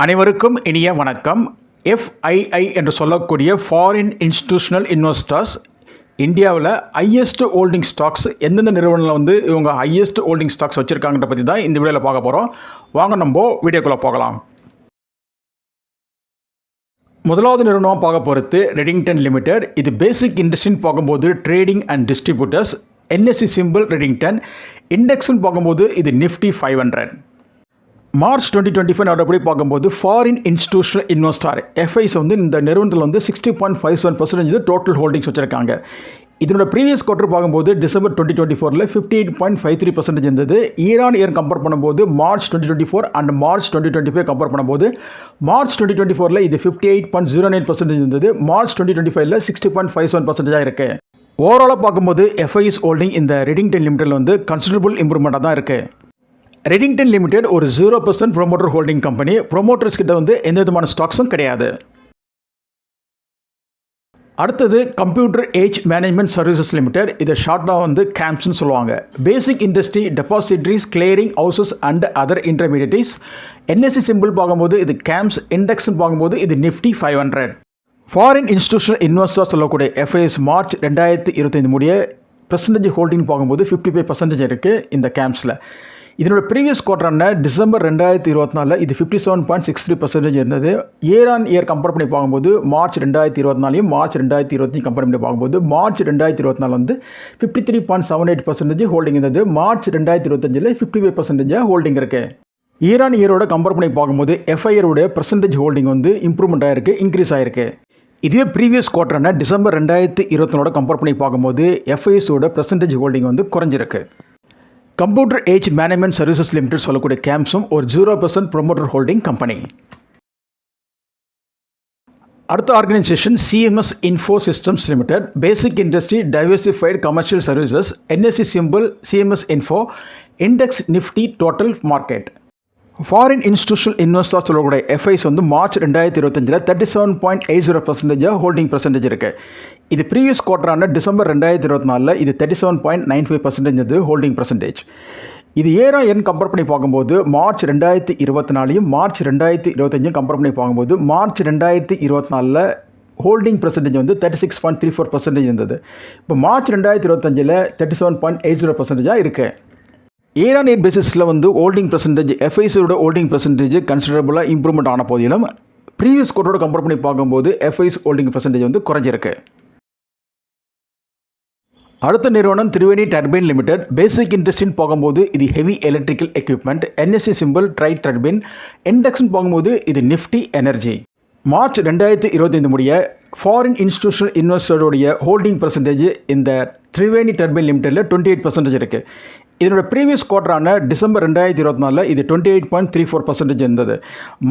அனைவருக்கும் இனிய வணக்கம். FII என்று சொல்லக்கூடிய ஃபாரின் இன்ஸ்டிடியூஷனல் இன்வெஸ்டர்ஸ் இந்தியாவில் ஹையஸ்ட் ஹோல்டிங் ஸ்டாக்ஸ் எந்தெந்த நிறுவனத்தில் இவங்க ஹையஸ்ட் ஹோல்டிங் ஸ்டாக்ஸ் வச்சுருக்காங்கன்ற பற்றி தான் இந்த வீடியோவில் பார்க்க போகிறோம். வாங்க நம்ம வீடியோக்குள்ளே போகலாம். முதலாவது நிறுவனம் பார்க்க போகிறது ரெடிங்டன் லிமிடெட். இது பேசிக் இண்டஸ்ட்ரின்னு பார்க்கும்போது trading and distributors. NSE symbol Redington. இண்டெக்ஸ்ன்னு பார்க்கும்போது இது நிஃப்டி 500. மார்ச் 2025 நடப்படி பார்க்கும்போது ஃபாரின் இன்ஸ்டிடியூஷனல் இன்வெஸ்டர் FIs இந்த நிறுவனத்தில் 60.57% டோட்டல் ஹோல்டிங்ஸ் வச்சுருக்காங்க. இதனோட ப்ரீவியஸ் குவார்டர் பார்க்கும்போது டிசம்பர் 2024 58.53% இருந்தது. இயர் கம்பேர் பண்ணும்போது மார்ச் 2024 அண்ட் மார்ச் 2025 கம்பேர் பண்ணும்போது மார்ச் 2024 இது 58.09% இருந்தது. மார்ச் 2025 60.57% இருக்குது. ஓவராலாக பார்க்கும்போது FIs ஹோல்டிங் இந்த ரெடிங்டன் லிமிடெடில் கன்சிடரபிள் இம்ப்ரூவ்மெண்ட்டாக தான் இருக்குது. ரெடிங்டன் லிமிடெட் ஒரு 0% ப்ரொமோட்டர் ஹோல்டிங் கம்பெனி. ப்ரொமோட்டர்ஸ் கிட்ட எந்த விதமான ஸ்டாக்ஸும் கிடையாது. அடுத்தது computer age management services limited. இதை ஷார்ட்டாக கேம்ப்ஸ்னு சொல்லுவாங்க. Basic industry depositories clearing houses and other intermediates. NSE symbol பார்க்கும்போது இது கேம்ப்ஸ். இண்டெக்ஸ்னு பார்க்கும்போது இது நிஃப்டி 500. ஃபாரின் இன்ஸ்டிடியூஷனல் இன்வெஸ்டர்ஸ் சொல்லக்கூடிய FIs மார்ச் 2025 முடிய பெர்சன்டேஜ் ஹோல்டிங் பார்க்கும்போது 55% இருக்குது இந்த கேம்ப்ஸில். இதனோட ப்ரீவியஸ் குவார்டரான டிசம்பர் 2024 இது 57.63% இருந்தது. இயர் கம்பேர் பண்ணி பார்க்கும்போது மார்ச் 2024 மார்ச் 2025 கம்பேர் பண்ணி பார்க்கும்போது மார்ச் 2024 53.78% ஹோல்டிங் இருந்தது. மார்ச் 2025 55% ஹோல்டிங் இருக்குது. இயரோட கம்பேர் பண்ணி பார்க்கும்போது FIரோட பெர்சன்டேஜ் ஹோல்டிங் இம்ப்ரூவ்மெண்ட் ஆகிருக்கு, இன்க்ரீஸ் ஆகிருக்கு. இதுவே ப்ரீவியஸ் குவார்டரான டிசம்பர் 2024 கம்பேர் பண்ணி பார்க்கும்போது FIஸோட பெர்சன்டேஜ் ஹோல்டிங் குறைஞ்சிருக்கு. Computer age management services limited சொல்லக்கூடிய கேம்ப்ஸும் ஒரு 0% ப்ரொமோட்டர் ஹோல்டிங் கம்பெனி. அடுத்த organisation CMS info systems limited. Basic industry diversified commercial services. NSE symbol CMS info. Index Nifty total market. Foreign institutional investors சொல்லக்கூடிய FIs March 2025 37.80% holding percentage இருக்குது. இது previous குவார்டரான December 2024 இது 37.95% இருந்தது ஹோல்டிங் பர்சன்டேஜ். இது year compare பண்ணி பார்க்கும்போது March 2024 March 2025 compare பண்ணி பார்க்கும்போது மார்ச் 2024 ஹோல்டிங் பர்சன்டேஜ் 36.34% இருந்தது. இப்போ மார்ச் 2025 37.80% இருக்குது. இயர் பேசிஸில் ஹோல்டிங் பர்சன்டேஜ் FIஸோட ஹோல்டிங் பர்சன்டேஜ் கன்சிடரபுளாக இம்ப்ரூவ்மெண்ட் ஆன போதிலும் ப்ரீவியஸ் குவார்டரோட கம்பேர் பண்ணி பார்க்கும்போது FIs ஹோல்டிங் பர்சன்டேஜ் குறைஞ்சிருக்கு. அடுத்த நிறுவனம் திரிவேணி டர்பைன் லிமிடெட். பேசிக் இண்டஸ்ட்ரின்னு பார்க்கும்போது இது heavy electrical equipment. NSE symbol tri turbine. இண்டெக்ஸ்னு பார்க்கும்போது இது நிஃப்டி எனர்ஜி. மார்ச் 2025 முடிய ஃபாரின் இன்ஸ்டிடியூஷனல் இன்வெஸ்டருடைய ஹோல்டிங் பர்சன்டேஜ் இந்த திரிவேணி டர்பைன் லிமிடெடில் 28% இருக்குது. இதனோட ப்ரீவியஸ் குவார்டரான டிசம்பர் 2024 இது 28.34% இருந்தது.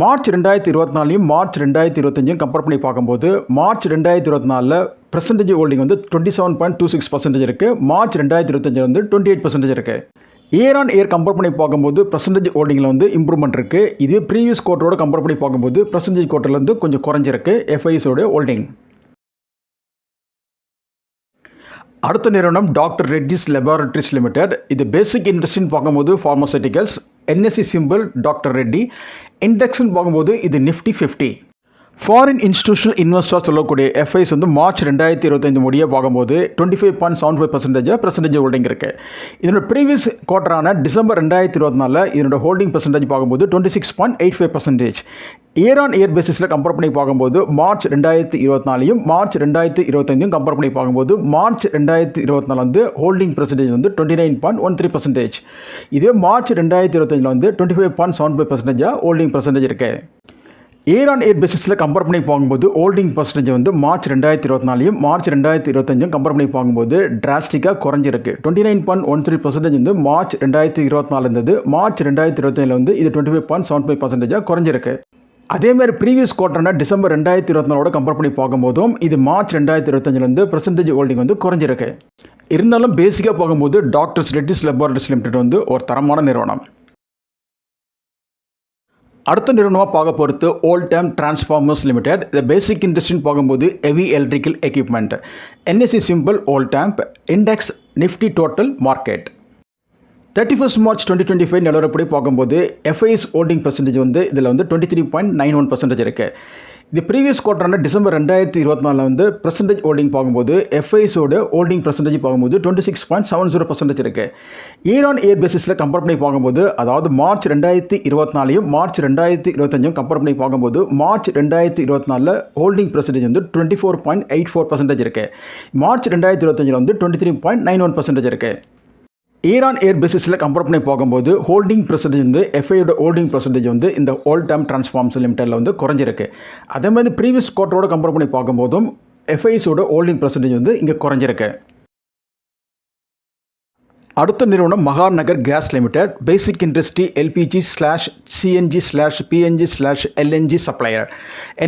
மார்ச் 2024 மார்ச் 2025 கம்பேர் பண்ணி பார்க்கும்போது மார்ச் 2024 பர்சன்டேஜ் ஹோல்டிங் 27.26% இருக்குது. மார்ச் 2025 28% இருக்குது. இயர் கம்பேர் பண்ணி பார்க்கும்போது பர்சன்டேஜ் ஹோல்டிங்கில் இம்ப்ரூவ்மெண்ட் இருக்குது. இது ப்ரீவியஸ் குவார்டரோட கம்பேர் பண்ணி பார்க்கும்போது பர்சன்டேஜ் குவார்டர்லேருந்து கொஞ்சம் குறைஞ்சிருக்கு FIஸோட ஹோல்டிங். அடுத்த நிறுவனம் டாக்டர் ரெட்டிஸ் லெபார்டரிஸ் லிமிடெட். இது பேசிக் இண்டஸ்ட்ரின்னு பார்க்கும்போது pharmaceuticals. NSE symbol doctor Reddy. இண்டெக்ஸ்ன்னு பார்க்கும்போது இது நிஃப்டி 50. ஃபாரின் இன்ஸ்டிடியூஷனல் இன்வெஸ்டர்ஸ் சொல்லக்கூடிய FIs மார்ச் 2025 முடிய பார்க்கும்போது 25.75% ஹோல்டிங் இருக்குது. இதனோட ப்ரீவியஸ் குவார்டரான டிசம்பர் 2024 இதனோட ஹோல்டிங் பர்சன்டேஜ் பார்க்கும்போது 26.85%. இயர் பேசிஸில் கம்பேர் பண்ணி பார்க்கும்போது மார்ச் 2024 மார்ச் 2025 கம்பேர் பண்ணி பார்க்கும்போது மார்ச் 2024 ஹோல்டிங் பர்சன்டேஜ் 29.13%. இதே மார்ச் 2025 25.75% ஹோல்டிங் பர்சன்டேஜ் இருக்குது. இயர் பேசிஸில் கம்பேர் பண்ணி பார்க்கும்போது holding percentage March 2024 March 2025 compare பண்ணி பார்க்கும்போது டிராஸ்டிக்காக குறைஞ்சிருக்கு. 29.13% மார்ச் 2024 இருந்தது. மார்ச் 2025 இது 25.75% குறைஞ்சிருக்கு. அதேமாதிரி ப்ரீவியஸ் குவார்டரான டிசம்பர் 2024 கம்பேர் பண்ணி பார்க்கும்போதும் இது மார்ச் 2025 பர்சன்டேஜ் ஹோல்டிங் குறைஞ்சிருக்கு. இருந்தாலும் பேசிக்காக பார்க்கும்போது டாக்டர் ரெட்டிஸ் லெபார்டரிஸ் லிமிடெட் ஒரு தரமான நிறுவனம். அடுத்த நிறுவனமாக பார்க்க போகிறது ஓல்டம் டிரான்ஸ்ஃபார்மர்ஸ் லிமிடெட். இந்த பேசிக் இண்டஸ்ட்ரின்னு பார்க்கும்போது heavy electrical equipment. NSE symbol ஓல்டம். Index Nifty total market. 31 March 2025 நிலவரப்படி பார்க்கும்போது FIS ஹோல்டிங் பர்சன்டேஜ் வந்து இதில் வந்து 23.91% இருக்குது. இது ப்ரீவியஸ் குவார்டரான டிசம்பர் 2024 வந்து பர்சன்டேஜ் ஹோல்டிங் பார்க்கும்போது FISோட ஹோல்டிங் பர்சன்டேஜ் பார்க்கும்போது 26.70% இருக்குது. இயர் ஆன் இயர் பேசிஸில் கம்பேர் பண்ணி பார்க்கும்போது, அதாவது மார்ச் 2024 மார்ச் 2025 கம்பேர் பண்ணி பார்க்கும்போது மார்ச் 2024 ஹோல்டிங் பர்சன்டேஜ் வந்து 24.84% இருக்குது. மார்ச் 2025 வந்து 23.91% இருக்குது. இயர் ஆன் இயர் பேசிஸில் கம்பேர் பண்ணி பார்க்கும்போது ஹோல்டிங் பர்சன்டேஜ் வந்து FIயோட ஹோல்டிங் பர்சன்டேஜ் வந்து இந்த ஓல் டைம் டிரான்ஸ்ஃபார்ம்ஸ் லிமிட்டடில் வந்து குறைஞ்சிருக்கு. அதே மாதிரி ப்ரீவியஸ் குவார்ட்டரோட கம்பேர் பண்ணி பார்க்கும்போதும் FISோட ஹோல்டிங் பர்சன்டேஜ் வந்து இங்கே குறைஞ்சிருக்கு. அடுத்த நிறுவனம் Mahanagar gas limited, basic industry LPG/CNG/PNG/LNG supplier.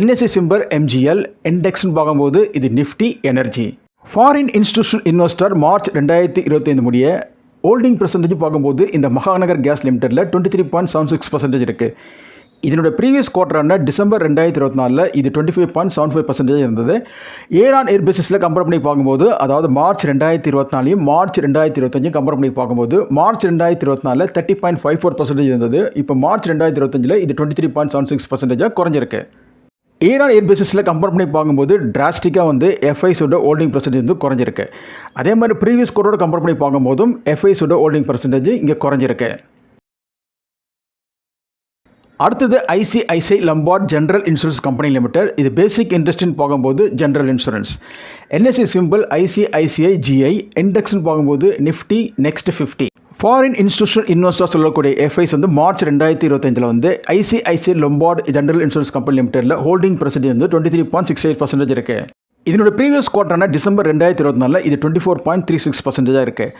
NSE symbol MGL. இண்டெக்ஸ்னு பார்க்கும்போது இது Nifty energy. Foreign institutional investor March 2025 முடிய ஹோல்டிங் பர்சன்டேஜ் பார்க்கும்போது இந்த மகாநகர் கேஸ் லிமிடெட்டில் 23.76% இருக்குது. இதனுடைய ப்ரீவியஸ் குவார்டரான டிசம்பர் 2024 இது 25.75% இருந்தது. இயர் ஆன் இயர் பேசிஸில் கம்பேர் பண்ணி பார்க்கும்போது, அதாவது மார்ச் 2024 மார்ச் 2025 கம்பேர் பண்ணி பார்க்கும்போது மார்ச் 2024 30.54% இருந்தது. இப்போ மார்ச் 2025 இது 23.76% குறைஞ்சிருக்கு. இயர் ஆன் இயர் பேசிஸில் கம்பேர் பண்ணி பார்க்கும்போது டிராஸ்டிக்காக வந்து FISோட ஹோல்டிங் பர்சன்டேஜ் வந்து குறைஞ்சிருக்கு. அதே மாதிரி ப்ரீவியஸ் குவார்ட்டரோட கம்பேர் பண்ணி பார்க்கும்போதும் FISோட ஹோல்டிங் பர்சன்டேஜ் இங்கே குறைஞ்சிருக்கு. அடுத்தது ICICI Lombard general insurance company limited. இது பேசிக் இண்டஸ்ட்ரின்னு பார்க்கும்போது general insurance. NSE symbol ICICI GI. இண்டெக்ஸ்னு பார்க்கும்போது Nifty next 50. Foreign institutional investors சொல்லக்கூடிய FIS வந்து மார்ச் 2025 வந்து ICICI Lombard general insurance company லிமிடெட்டில் ஹோல்டிங் பர்சன்டேஜ் வந்து 23.68% இருக்குது. இதனோட ப்ரீவியஸ் குவார்டரான டிசம்பர் 2024 இது 24.36% இருக்குது.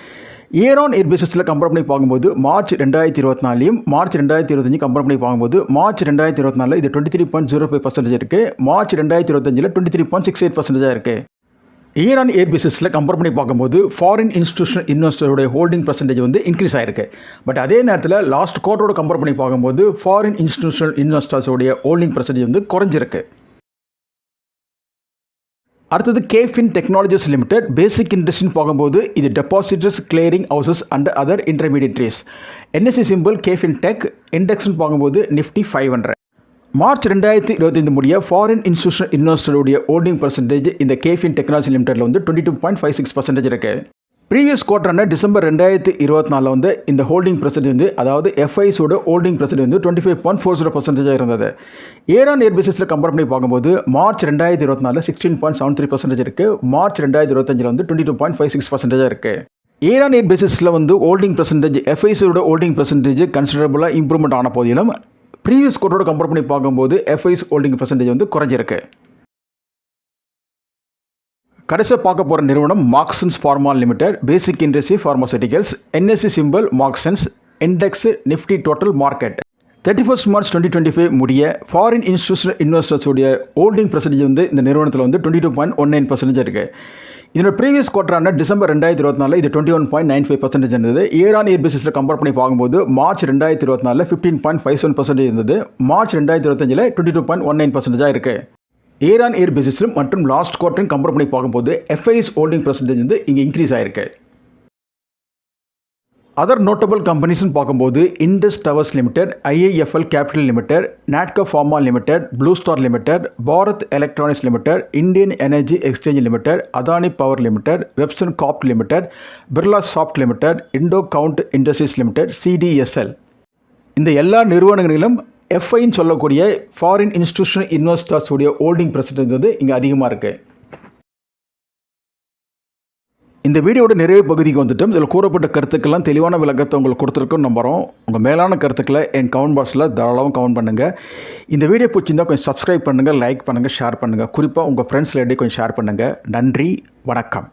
இயர் ஆன் இயர் பேசிஸில் கம்பேர் பண்ணி பார்க்கும்போது மார்ச் 2024 மார்ச் 2025 கம்பேர் பண்ணி பார்க்கும்போது மார்ச் 2024 இது 23.05% இருக்குது. மார்ச் 2025 23.68% இருக்குது. இயர் ஆன் இயர் பேசிஸில் கம்பேர் பண்ணி பார்க்கும்போது ஃபாரின் இன்ஸ்டிடியூஷனல் இன்வெஸ்டரோட ஹோல்டிங் பர்சன்டேஜ் வந்து இன்க்ரீஸ் ஆயிருக்கு. பட் அதே நேரத்தில் லாஸ்ட் குவார்ட்டரோட கம்பேர் பண்ணி பார்க்கும்போது ஃபாரின் இன்ஸ்டிடியூஷனல் இன்வெஸ்டர்ஸோடைய ஹோல்டிங் பர்சன்டேஜ் வந்து குறைஞ்சிருக்கு. அடுத்தது கேஃபின் டெக்னாலஜிஸ் லிமிடெட். பேசிக் இண்டஸ்ட்ரின்னு பார்க்கும்போது இது depositors, clearing houses and other intermediaries. NSE symbol KFin tech. இண்டெக்ஸ்னு பார்க்கும்போது நிஃப்டி 500. மார்ச் 2025 முடிய ஃபாரின் இன்ஸ்டிடியூஷனல் இன்வெஸ்டருடைய ஹோல்டிங் பர்சன்டேஜ் இந்த கேஃபின் டெக்னாலஜி லிமிடெட்டில் வந்து 22.56% இருக்குது. ப்ரீவியஸ் குவார்டரான டிசம்பர் 2024 வந்து இந்த ஹோல்டிங் பர்சன்டேஜ் வந்து, அதாவது FISோட ஹோல்டிங் பர்சன்டேஜ் வந்து 25.40% இருந்தது. இயர் ஆன் இயர் பேசிஸில் கம்பேர் பண்ணி பார்க்கும்போது மார்ச் 2024 16.73% இருக்குது. மார்ச் 2025 வந்து 22.56% இருக்குது. இயர் ஆன் இயர் பேசிஸில் வந்து ஹோல்டிங் பர்சன்டேஜ் FISோட ஹோல்டிங் பர்சன்டேஜ் கன்சிடரபுளாக இம்ப்ரூவ்மெண்ட் ஆன போதிலும் ப்ரீவியஸ் குவார்ட்டரோட கம்பேர் பண்ணி பார்க்கும்போது FIS ஹோல்டிங் பர்சன்டேஜ் வந்து குறைஞ்சிருக்கு. கடைசியாக பார்க்க போகிற நிறுவனம் Marksans pharma limited. Basic industry pharmaceuticals. NSE symbol Marksans. Index Nifty total market. 31 March 2025 முடிய ஃபாரின் இன்ஸ்டிடியூஷனல் இன்வெஸ்டர்ஸுடைய ஹோல்டிங் பர்சன்டேஜ் வந்து இந்த நிறுவனத்தில் வந்து 22.19% இருக்குது. இதோட ப்ரீவியஸ் குவார்டரான டிசம்பர் 2024 இது 21.95% இருந்தது. இயர் ஆன் இயர் பேசிஸில் கம்பேர் பண்ணி பார்க்கும்போது மார்ச் 2024 15.57% இருந்தது. மார்ச் 2025 22.19% இருக்குது. இயர் ஆன் இயர் பேசிஸிலும் மற்றும் லாஸ்ட் குவார்டரையும் கம்பேர் பண்ணி பார்க்கும்போது FIS ஹோல்டிங் பர்சன்டேஜ் வந்து இங்கே இன்க்ரீஸ் ஆயிருக்கு. அதர் நோட்டபிள் கம்பெனிஸ்னு பார்க்கும்போது Indus towers limited, IIFL capital limited, Natco pharma limited, blue star limited, Bharat electronics limited, Indian energy exchange limited, Adani power limited, வெப்சன் corp limited, Birlasoft limited, Indo count industries limited, CDSL. இந்த எல்லா நிறுவனங்களிலும் FIன்னு சொல்லக்கூடிய ஃபாரின் இன்ஸ்டிடியூஷனல் இன்வெஸ்டர்ஸுடைய ஹோல்டிங் பர்சன்டேஜ் வந்து இங்கே அதிகமாக இருக்குது. இந்த வீடியோட நிறைய பகுதிக்கு வந்துட்டோம். இதில் கூறப்பட்ட கருத்துக்கெல்லாம் தெளிவான விளக்கத்தை உங்களுக்கு கொடுத்துருக்கோன்னு நம்புகிறோம். உங்கள் மேலான கருத்துக்களை என் கமெண்ட் பாக்ஸில் தாராளமாக கமெண்ட் பண்ணுங்கள். இந்த வீடியோ பிடிச்சிருந்தால் கொஞ்சம் சப்ஸ்கிரைப் பண்ணுங்கள், லைக் பண்ணுங்கள், ஷேர் பண்ணுங்கள். குறிப்பாக உங்கள் ஃப்ரெண்ட்ஸில் கொஞ்சம் ஷேர் பண்ணுங்கள். நன்றி, வணக்கம்.